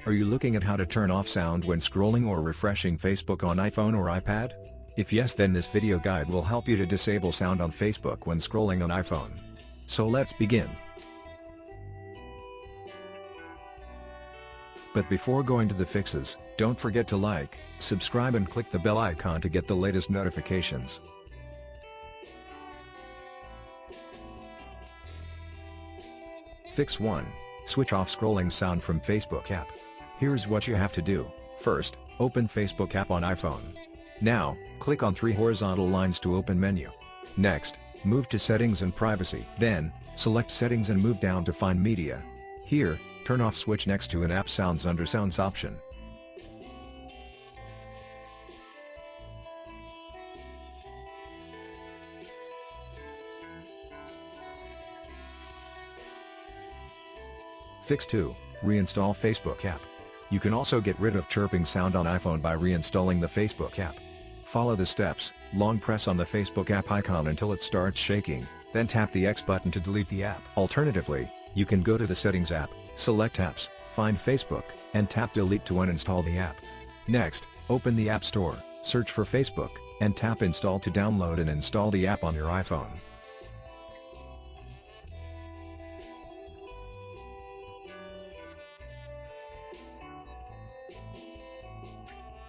Are you looking at how to turn off sound when scrolling or refreshing Facebook on iPhone or iPad? If yes, then this video guide will help you to disable sound on Facebook when scrolling on iPhone. So let's begin. But before going to the fixes, don't forget to like, subscribe and click the bell icon to get the latest notifications. Fix 1. Switch off scrolling sound from Facebook app. Here's what you have to do. First, open Facebook app on iPhone. Now, click on 3 horizontal lines to open menu. Next, move to Settings and Privacy. Then, select Settings and move down to Find Media. Here, turn off switch next to an app sounds under Sounds option. Fix 2. Reinstall Facebook app. You can also get rid of chirping sound on iPhone by reinstalling the Facebook app. Follow the steps. Long press on the Facebook app icon until it starts shaking, then tap the X button to delete the app. Alternatively, you can go to the Settings app, select Apps, find Facebook, and tap Delete to uninstall the app. Next, open the App Store, search for Facebook, and tap Install to download and install the app on your iPhone.